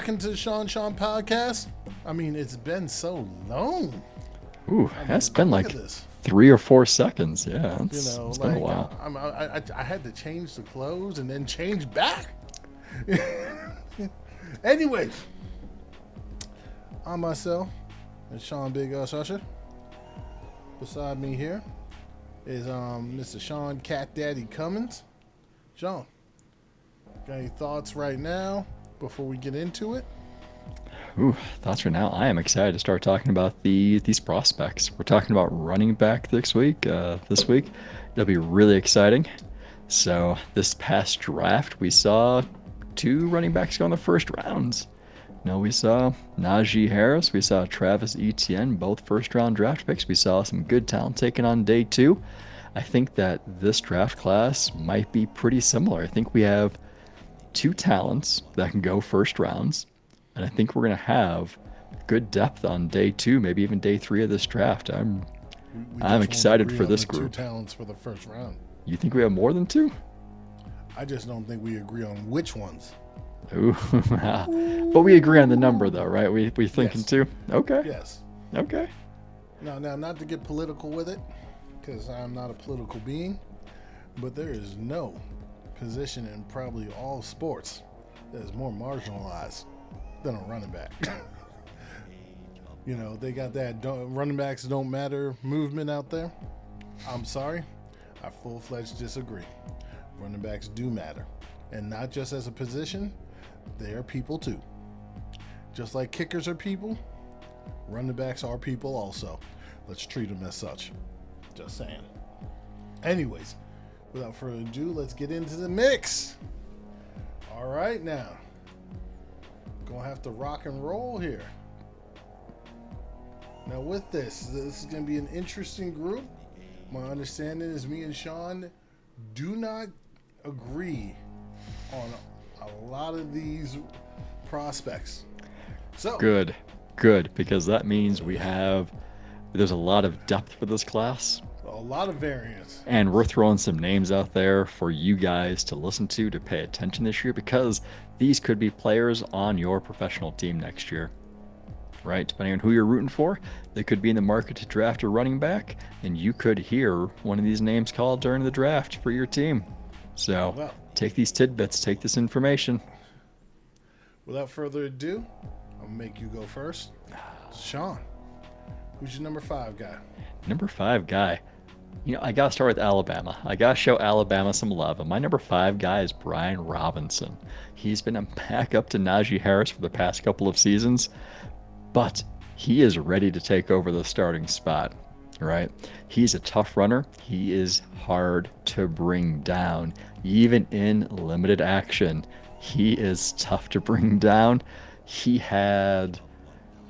back into the Sean podcast. I mean, it's been so long. Ooh, I that's mean, been look like at this. 3 or 4 seconds. Yeah, You know, it's been a like while. I had to change the clothes and then change back. Anyways, I'm myself and Sean Big Us Usher. Beside me here is Mr. Sean Cat Daddy Cummins. Sean, got any thoughts right now before we get into it? Ooh, thoughts right now. I am excited to start talking about these prospects. We're talking about running back this week. It'll be really exciting. So this past draft, we saw 2 running backs go in the first rounds. We saw Najee Harris, we saw Travis Etienne, both first-round draft picks. We saw some good talent taken on day 2. I think that this draft class might be pretty similar. I think we have 2 talents that can go first rounds, and I think we're going to have good depth on day 2, maybe even day 3 of this draft. We I'm just won't excited agree for on this the two group. talents for the first round. You think we have more than 2? I just don't think we agree on which ones. Ooh, but we agree on the number, though, right? We thinking Yes. 2? Okay. Yes. Okay. Now, not to get political with it, because I'm not a political being, but there is no position in probably all sports that is more marginalized than a running back. You know, they got that running backs don't matter movement out there. I'm sorry, I full-fledged disagree. Running backs do matter, and not just as a position, they are people too. Just like kickers are people, running backs are people also. Let's treat them as such. Just saying. Anyways, without further ado, let's get into the mix. All right, now. Gonna have to rock and roll here. Now, with this is gonna be an interesting group. My understanding is me and Sean do not agree on a lot of these prospects. So, Good, because that means there's a lot of depth for this class, a lot of variance. and we're throwing some names out there for you guys to listen to pay attention this year, because these could be players on your professional team next year, right? Depending on who you're rooting for, they could be in the market to draft a running back, and you could hear one of these names called during the draft for your team. So Well, take these tidbits, take this information. without further ado, I'm gonna make you go first. Sean, who's your number 5 guy? Number 5 guy. I got to start with Alabama. I got to show Alabama some love. And my number 5 guy is Brian Robinson. He's been a backup to Najee Harris for the past couple of seasons, but he is ready to take over the starting spot, right? He's a tough runner. He is hard to bring down. Even in limited action, he is tough to bring down. He had,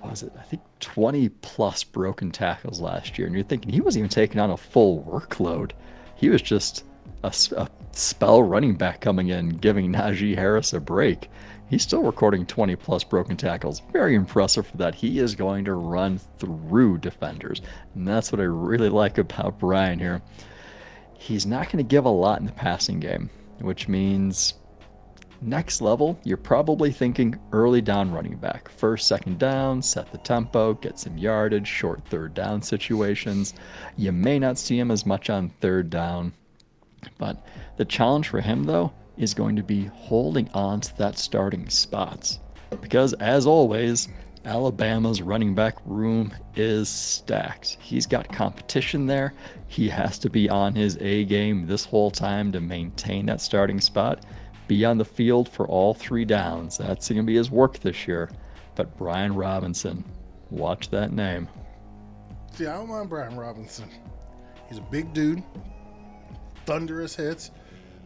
I think 20 plus broken tackles last year. And you're thinking he wasn't even taking on a full workload. He was just a spell running back coming in, giving Najee Harris a break. He's still recording 20 plus broken tackles. Very impressive for that. He is going to run through defenders. And that's what I really like about Brian here. He's not going to give a lot in the passing game, which means next level, you're probably thinking early down running back. First, second down, set the tempo, get some yardage, short third down situations. You may not see him as much on third down, but the challenge for him, though, is going to be holding on to that starting spots. Because, as always, Alabama's running back room is stacked. He's got competition there. He has to be on his A game this whole time to maintain that starting spot. Be on the field for all 3 downs. That's going to be his work this year. But Brian Robinson, watch that name. See, I don't mind Brian Robinson. He's a big dude, thunderous hits.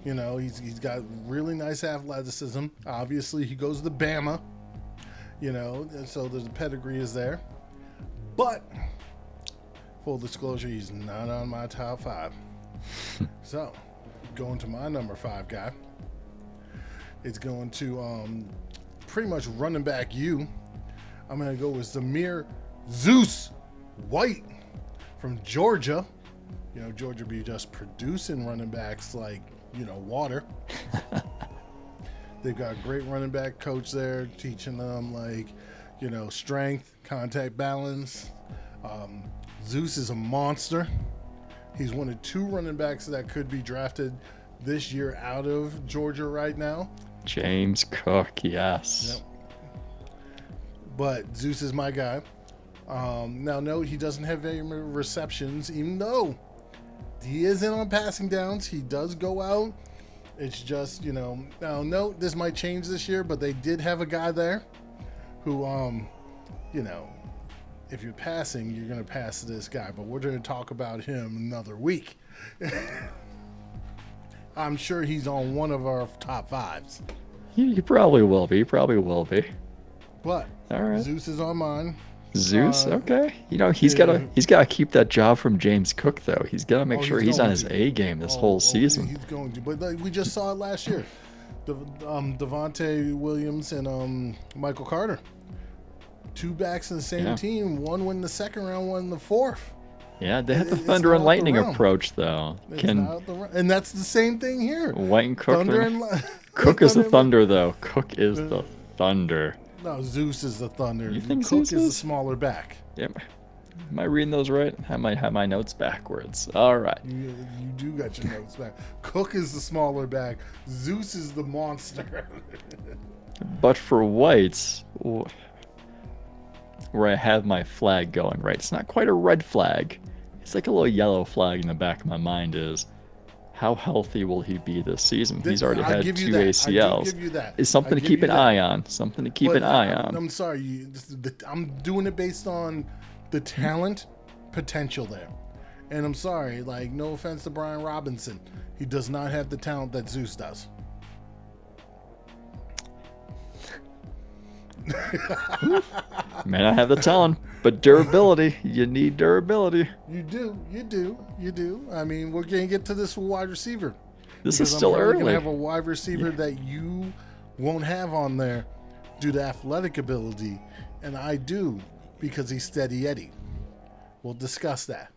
You know, he's got really nice athleticism. Obviously, he goes to Bama. You know, and so the pedigree is there. But full disclosure, he's not on my top 5. So, going to my number 5 guy. It's going to pretty much running back you. I'm going to go with Zamir Zeus White from Georgia. You know, Georgia be just producing running backs like, water. They've got a great running back coach there teaching them, like, strength, contact balance. Zeus is a monster. He's one of 2 running backs that could be drafted this year out of Georgia right now. James Cook, yes. Yep. But Zeus is my guy. Now, no, he doesn't have very many receptions, even though he is in on passing downs. He does go out. It's just, now, no, this might change this year, but they did have a guy there who, if you're passing, you're going to pass this guy. But we're going to talk about him another week. I'm sure he's on one of our top 5s. He probably will be. But All right. Zeus is on mine. Zeus, okay. He's gotta keep that job from James Cook though. He's gotta make sure he's on his A game this whole season. He's going to, but we just saw it last year. Devontae Williams and Michael Carter, 2 backs in the same team. One win the second round, one in the fourth. Yeah, they had the Thunder and Lightning approach though. And that's the same thing here. White and Cook. Cook is the Thunder though. Cook is the Thunder. No, Zeus is the Thunder. You think Cook Zeus is the smaller back? Yep. Am I reading those right? I might have my notes backwards. All right. You do got your notes back. Cook is the smaller back. Zeus is the monster. But for Whites, where I have my flag going, right? It's not quite a red flag. It's like a little yellow flag in the back of my mind is, how healthy will he be this season? He's already had 2 ACLs. Give you that. It's something to keep an eye on. Something to keep an eye on. I'm sorry. I'm doing it based on the talent potential there. And I'm sorry, no offense to Brian Robinson. He does not have the talent that Zeus does. May not have the talent, but durability. You need durability. You do. I mean, we're going to get to this wide receiver. This is still early. We're going to have a wide receiver that you won't have on there due to athletic ability, and I do because he's Steady Eddie. We'll discuss that.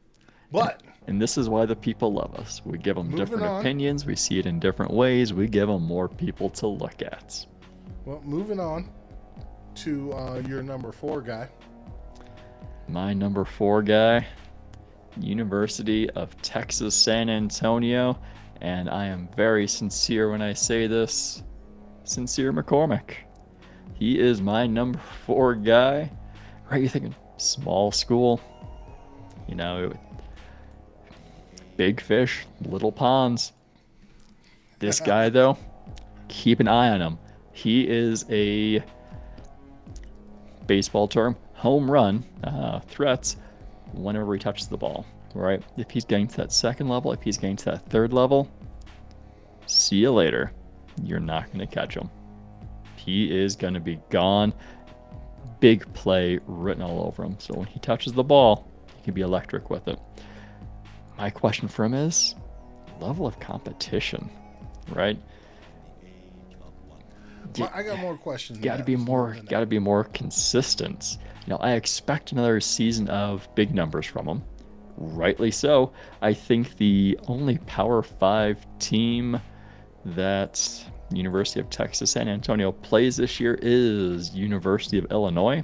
But and this is why the people love us. We give them different opinions. We see it in different ways. We give them more people to look at. Well, moving on to your number 4 guy. My number 4 guy, University of Texas San Antonio, and I am very sincere when I say this, Sincere McCormick. He is my number 4 guy. Right, you're thinking small school, big fish, little ponds. This guy though, keep an eye on him. He is a baseball term, home run threats whenever he touches the ball, right? If he's getting to that second level, if he's getting to that third level, see you later. You're not going to catch him. He is going to be gone. Big play written all over him. So when he touches the ball, he can be electric with it. My question for him is level of competition, right? Well, I got more questions. Got to be more consistent. I expect another season of big numbers from him. Rightly so. I think the only Power 5 team that University of Texas San Antonio plays this year is University of Illinois.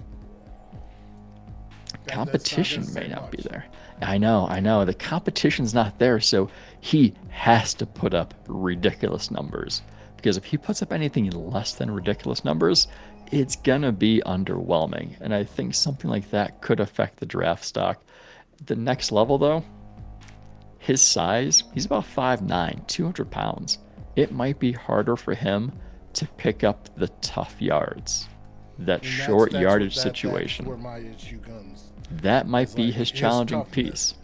Competition may not be there. I know. The competition's not there, so he has to put up ridiculous numbers. Because if he puts up anything less than ridiculous numbers, it's gonna be underwhelming. And I think something like that could affect the draft stock. The next level though, his size, he's about 5'9", 200 pounds. It might be harder for him to pick up the tough yards. That short yardage situation. That's where my issue comes. That might be his challenging piece.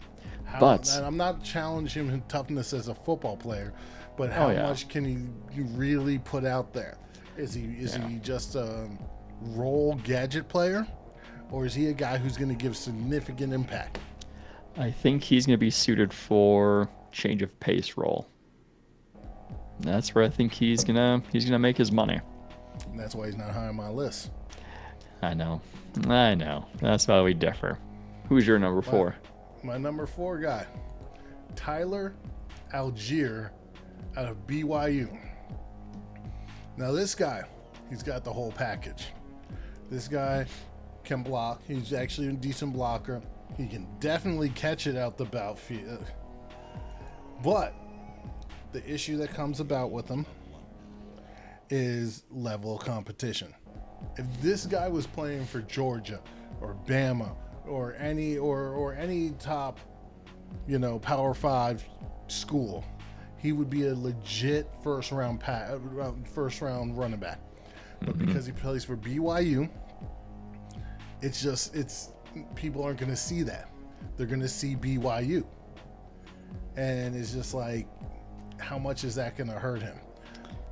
But I'm not challenging him toughness as a football player, but how much can he really put out there? Is he just a role gadget player, or is he a guy who's going to give significant impact? I think he's going to be suited for change of pace role. That's where I think he's gonna make his money. And that's why he's not high on my list. I know. That's why we differ. Who's your number 4? My number 4 guy, Tyler Algier, out of BYU. Now this guy, he's got the whole package. This guy can block. He's actually a decent blocker. He can definitely catch it out the backfield. But the issue that comes about with him is level of competition. If this guy was playing for Georgia or Bama or any top, Power 5 school, he would be a legit first round running back. But because he plays for BYU, it's people aren't going to see that. They're going to see BYU. And it's just like, how much is that going to hurt him?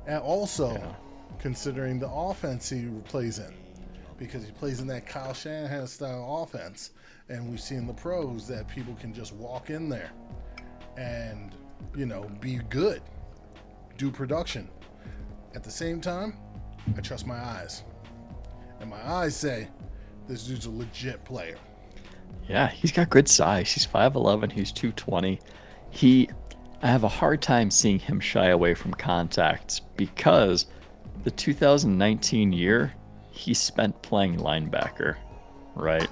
And also, considering the offense he plays in, because he plays in that Kyle Shanahan style offense, and we've seen the pros that people can just walk in there and, be good, do production. At the same time, I trust my eyes. And my eyes say this dude's a legit player. Yeah, he's got good size. He's 5'11", he's 220. I have a hard time seeing him shy away from contact because the 2019 year, he spent playing linebacker, right?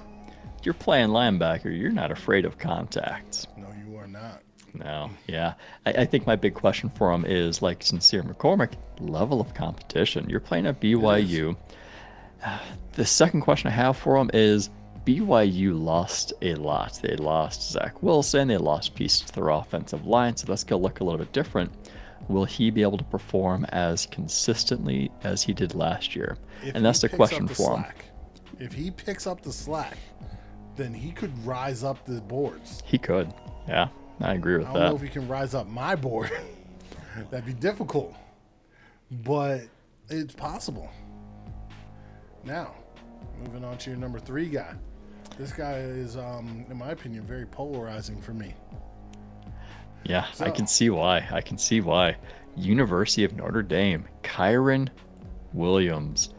You're playing linebacker, you're not afraid of contact. No, you are not. No, yeah. I think my big question for him is, like Sincere McCormick, level of competition. You're playing at BYU. The second question I have for him is, BYU lost a lot. They lost Zach Wilson. They lost pieces to their offensive line, so that's going to look a little bit different. Will he be able to perform as consistently as he did last year? And that's the question for him. If he picks up the slack, then he could rise up the boards. He could. Yeah, I agree with that. I don't know if he can rise up my board. That'd be difficult. But it's possible. Now, moving on to your number 3 guy. This guy is, in my opinion, very polarizing for me. Yeah, so, I can see why. University of Notre Dame, Kyren Williams,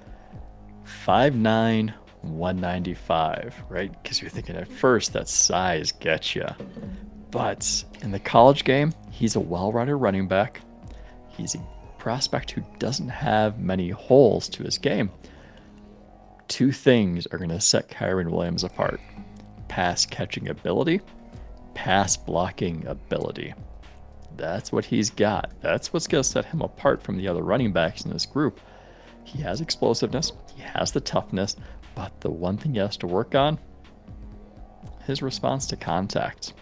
5'9", 195, right? Because you're thinking at first that size gets you. But in the college game, he's a well-rounded running back. He's a prospect who doesn't have many holes to his game. 2 things are going to set Kyren Williams apart: pass catching ability, pass blocking ability. That's what he's got. That's what's going to set him apart from the other running backs in this group. He has explosiveness, he has the toughness, but the one thing he has to work on, his response to contact.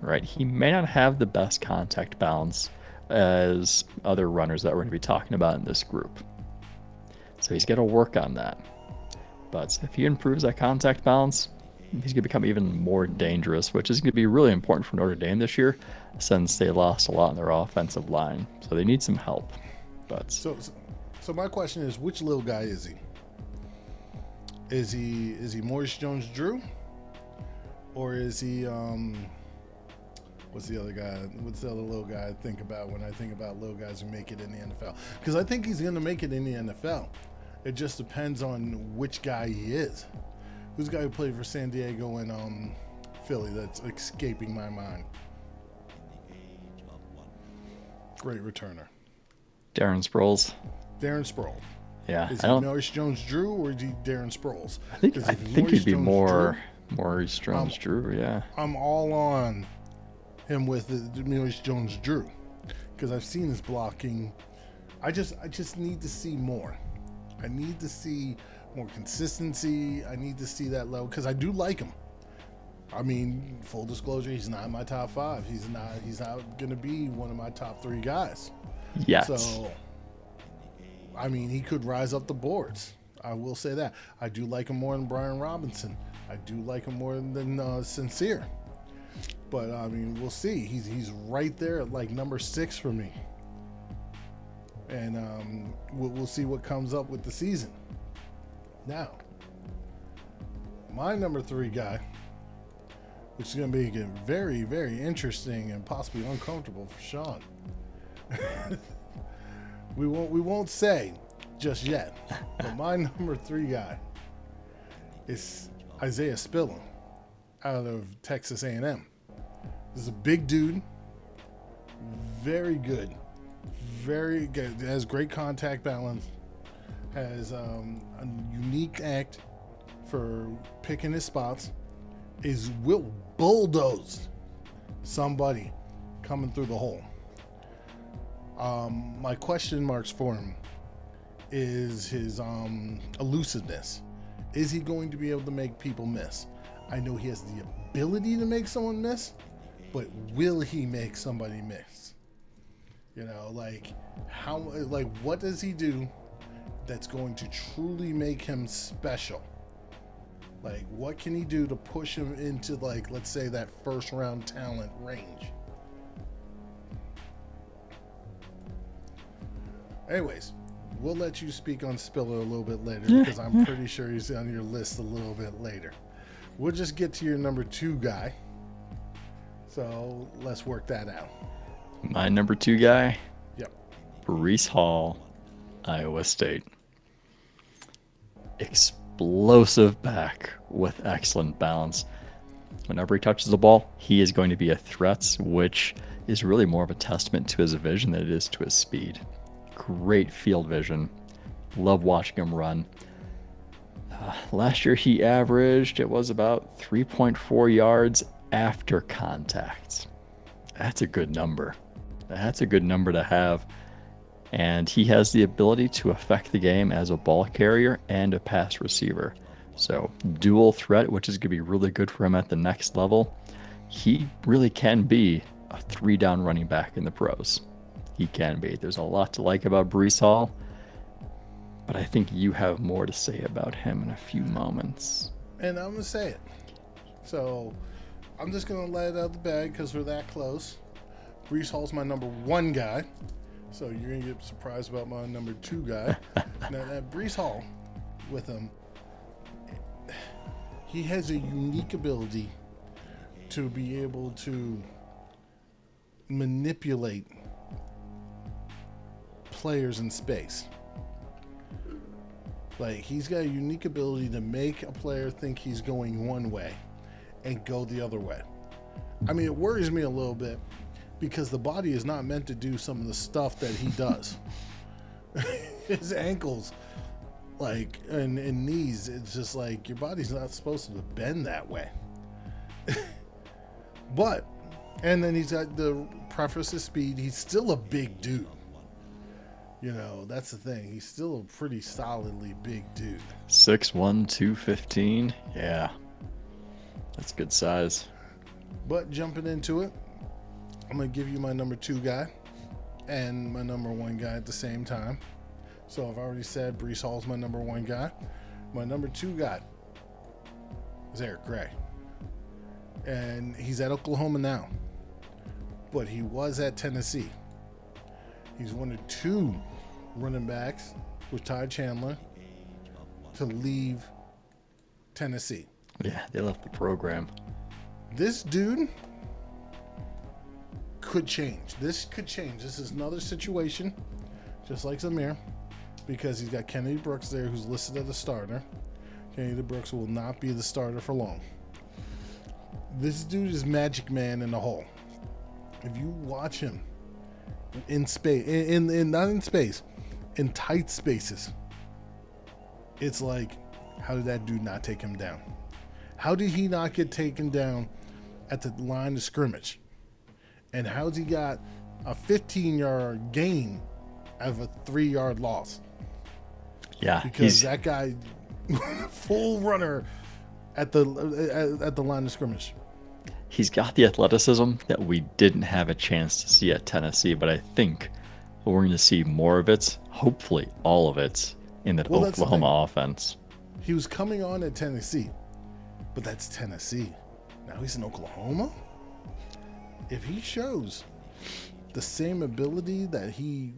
Right? He may not have the best contact balance as other runners that we're going to be talking about in this group. So he's got to work on that. But if he improves that contact balance, he's going to become even more dangerous, which is going to be really important for Notre Dame this year, since they lost a lot in their offensive line. So they need some help. But so my question is, which little guy is he? Is he Maurice Jones-Drew, or is he what's the other guy? What's the other little guy I think about when I think about little guys who make it in the NFL? Because I think he's going to make it in the NFL. It just depends on which guy he is. Who's the guy who played for San Diego and Philly that's escaping my mind? Great returner. Darren Sproles. Darren Sproles. Yeah. Is he Maurice Jones-Drew or is he Darren Sproles? I think he'd be more Maurice Jones-Drew, yeah. I'm all on him with the Maurice Jones-Drew because I've seen his blocking. I just need to see more. I need to see more consistency. I need to see that level because I do like him. I mean, full disclosure, he's not in my top 5. He's not going to be one of my top 3 guys. Yes. So, I mean, he could rise up the boards. I will say that. I do like him more than Brian Robinson. I do like him more than Sincere. But, I mean, we'll see. He's right there at like number 6 for me. And we'll see what comes up with the season. Now, my number 3 guy, which is going to be very, very interesting and possibly uncomfortable for Sean. we won't say just yet, but my number 3 guy is Isaiah Spillane out of Texas A&M. This is a big dude, very good Very good. Has great contact balance. Has a unique act for picking his spots. Will bulldoze somebody coming through the hole. My question marks for him is his elusiveness. Is he going to be able to make people miss? I know he has the ability to make someone miss, but will he make somebody miss? You know, like what does he do that's going to truly make him special? Like, what can he do to push him into, like, let's say that first round talent range? Anyways, we'll let you speak on Spiller a little bit later because I'm pretty sure he's on your list a little bit later. We'll just get to your number 2 guy. So let's work that out. My number 2 guy? Yep. Breece Hall, Iowa State. Explosive back with excellent balance. Whenever he touches the ball, he is going to be a threat, which is really more of a testament to his vision than it is to his speed. Great field vision. Love watching him run. Last year he averaged, it was about 3.4 yards after contact. That's a good number. That's a good number to have. And he has the ability to affect the game as a ball carrier and a pass receiver. So dual threat, which is going to be really good for him at the next level. He really can be a 3-down running back in the pros. He can be. There's a lot to like about Breece Hall, but I think you have more to say about him in a few moments. And I'm going to say it. So I'm just going to let it out of the bag because we're that close. Breece Hall's my number 1 guy. So you're going to get surprised about my number 2 guy. Now, Breece Hall, with him, he has a unique ability to be able to manipulate players in space. Like, he's got a unique ability to make a player think he's going one way and go the other way. I mean, it worries me a little bit because the body is not meant to do some of the stuff that he does. His ankles, like, and knees, it's just like your body's not supposed to bend that way. But, and then he's got the preface of speed. He's still a big dude. You know, that's the thing. He's still a pretty solidly big dude. 6'1", 215. Yeah. That's good size. But jumping into it, I'm going to give you my number 2 guy and my number 1 guy at the same time. So I've already said Breece Hall's my number 1 guy. My number 2 guy is Eric Gray. And he's at Oklahoma now. But he was at Tennessee. He's one of 2 running backs with Ty Chandler to leave Tennessee. Yeah, they left the program. This dude could change. This could change. This is another situation, just like Zamir, because he's got Kennedy Brooks there who's listed as a starter. Kennedy Brooks will not be the starter for long. This dude is Magic Man in the hole. If you watch him in space, not in space, in tight spaces, it's like, how did that dude not take him down? How did he not get taken down at the line of scrimmage? And how's he got a 15-yard gain out of a 3-yard loss? Yeah, because that guy, full runner at the line of scrimmage. He's got the athleticism that we didn't have a chance to see at Tennessee, but I think we're going to see more of it, hopefully all of it, in that Oklahoma offense. He was coming on at Tennessee, but that's Tennessee. Now he's in Oklahoma? If he shows the same ability that he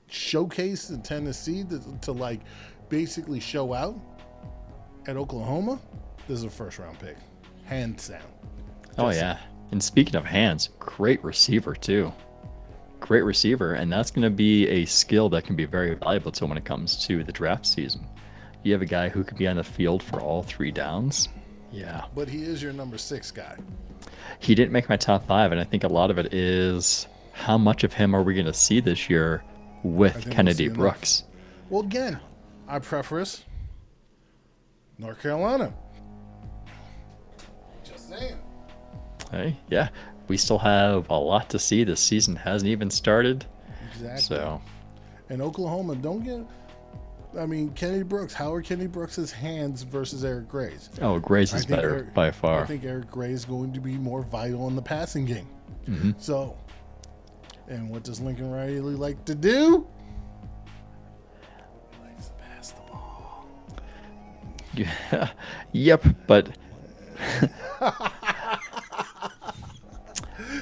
showcased in Tennessee to like basically show out at Oklahoma, this is a first-round pick. Hands down. Oh, yeah. And speaking of hands, great receiver, too. Great receiver, and that's going to be a skill that can be very valuable to him when it comes to the draft season. You have a guy who can be on the field for all 3 downs. Yeah. But he is your number 6 guy. He didn't make my top 5, and I think a lot of it is how much of him are we going to see this year I with think we'll Kennedy see enough. Brooks? Well, again, I preference North Carolina. Just saying. Hey, yeah, we still have a lot to see. This season hasn't even started. Exactly. So, And Oklahoma, don't get. I mean, Kennedy Brooks. How are Kennedy Brooks' hands versus Eric Gray's? oh, Grace is better by I far. think Eric Gray is going to be more vital in the passing game. Hmm. So, and what does Lincoln Riley like to do? He likes to pass the ball. Yeah, yep, but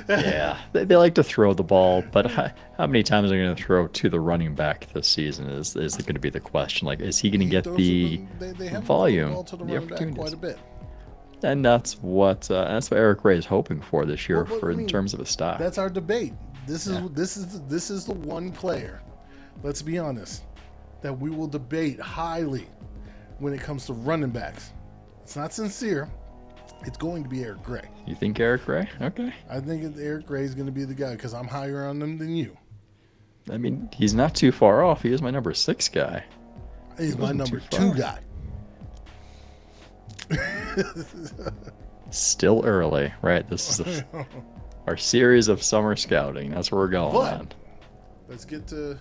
yeah, they like to throw the ball, but how many times are they going to throw to the running back this season is going to be the question. Like, is he going to He get throws the they have volume, the ball to the the running back opportunities? quite a bit. And that's what Eric Ray is hoping for this year Well, I in mean, terms of his stock. That's our debate. This is Yeah. this is the one player. Let's be honest, that we will debate highly when it comes to running backs. It's not sincere. It's going to be Eric Gray. You think Eric Ray? Okay. I think Eric Gray is going to be the guy because I'm higher on him than you. I mean, he's not too far off. He is my number 6 guy. He's my wasn't number too 2 far. guy. Still early, right? This is our series of summer scouting. That's where we're going But- on. Let's get to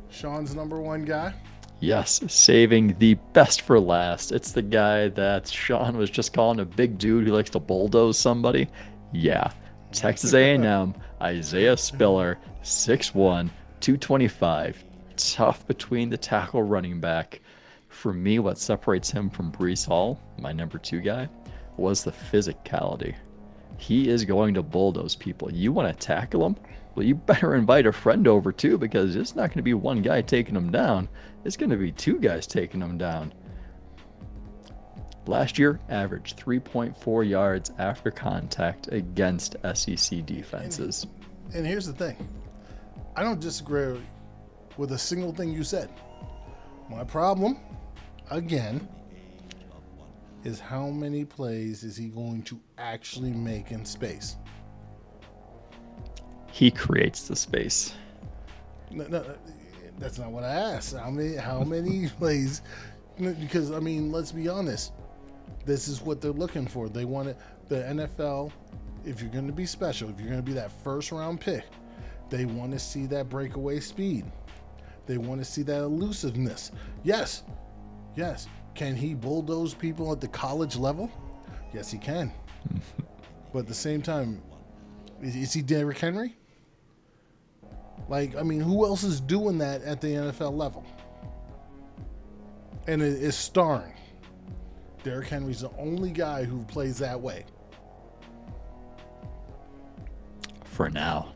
Sean's number 1 guy. Yes, saving the best for last. It's the guy that Sean was just calling a big dude who likes to bulldoze somebody. Yeah, Texas A&M, Isaiah Spiller, 6'1", 225. Tough between the tackle running back. For me, what separates him from Brees Hall, my number 2 guy, was the physicality. He is going to bulldoze people. You want to tackle him? Well, you better invite a friend over too, because it's not going to be one guy taking him down. It's going to be 2 guys taking him down. Last year, averaged 3.4 yards after contact against SEC defenses. And here's the thing. I don't disagree with a single thing you said. My problem, again, is how many plays is he going to actually make in space? He creates the space. No, that's not what I asked. How many plays? Because, I mean, let's be honest. This is what they're looking for. They want it. The NFL, if you're going to be special, if you're going to be that first round pick, they want to see that breakaway speed. They want to see that elusiveness. Yes. Can he bulldoze people at the college level? Yes, he can. But at the same time, is he Derrick Henry? Like, I mean, who else is doing that at the NFL level? And it is starring. Derrick Henry's the only guy who plays that way. For now.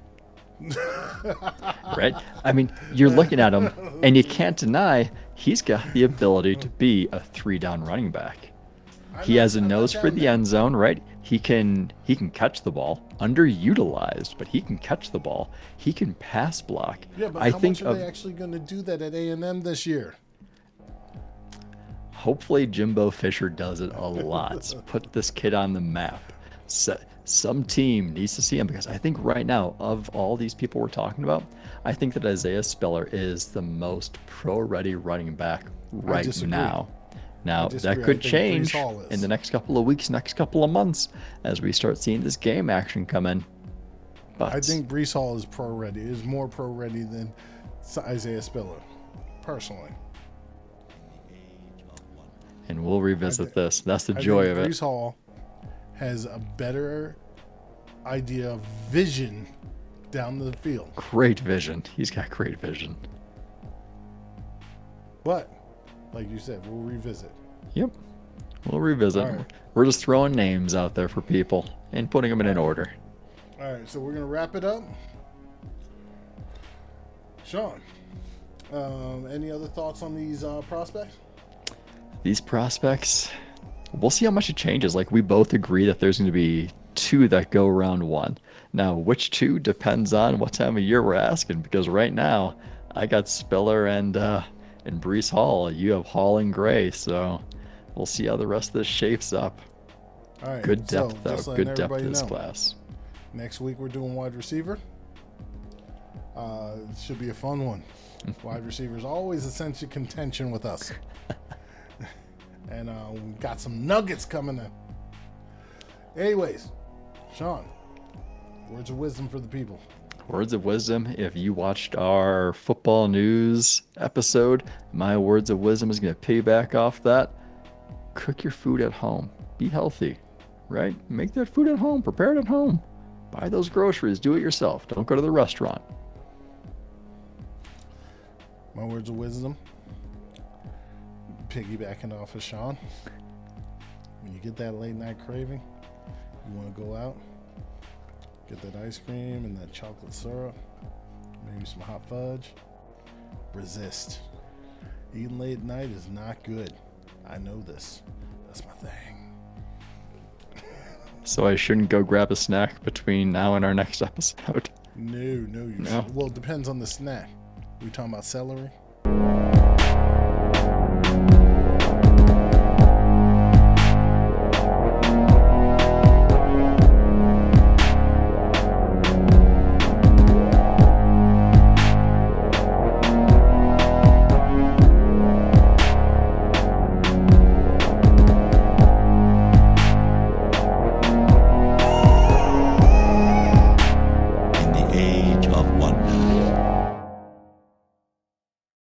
Right? I mean, you're looking at him, and you can't deny he's got the ability to be a 3-down running back. He has a nose for the end zone, right? He can catch the ball, underutilized, but he can catch the ball. He can pass block. Yeah, but I how think much are they actually going to do that at A&M this year? hopefully Jimbo Fisher does it a lot. Put this kid on the map. Some team needs to see him, because I think right now, of all these people we're talking about, I think that Isaiah Spiller is the most pro-ready running back right now. Now, that could change in the next couple of weeks, next couple of months, as we start seeing this game action come in. But I think Brees Hall is pro-ready. Is more pro-ready than Isaiah Spiller, personally. And we'll revisit this. That's the joy of it. Brees Hall has a better idea of vision down the field. Great vision. He's got great vision. But, like you said, we'll revisit. Yep. We'll revisit. All right. We're just throwing names out there for people and putting them in an order. All right, so we're going to wrap it up. Sean, any other thoughts on these prospects? These prospects, we'll see how much it changes. Like, we both agree that there's going to be 2 that go round 1. Now, which 2 depends on what time of year we're asking, because right now I got Spiller and Brees Hall. You have Hall and Gray, so we'll see how the rest of this shapes up. All right, Good depth, so just though. letting Good depth in everybody this know, class. Next week we're doing wide receiver. It should be a fun one. Wide receivers always a sense of contention with us. And we've got some nuggets coming in. Anyways, Sean, words of wisdom for the people. Words of wisdom. If you watched our football news episode, my words of wisdom is going to piggyback off that. Cook your food at home. Be healthy, right? Make that food at home. Prepare it at home. Buy those groceries. Do it yourself. Don't go to the restaurant. My words of wisdom, piggybacking off of Sean. When you get that late night craving, you want to go out, get that ice cream and that chocolate syrup, maybe some hot fudge. Resist. Eating late at night is not good. I know this. That's my thing. So I shouldn't go grab a snack between now and our next episode. No, you No? should. Well, it depends on the snack. We talking about celery?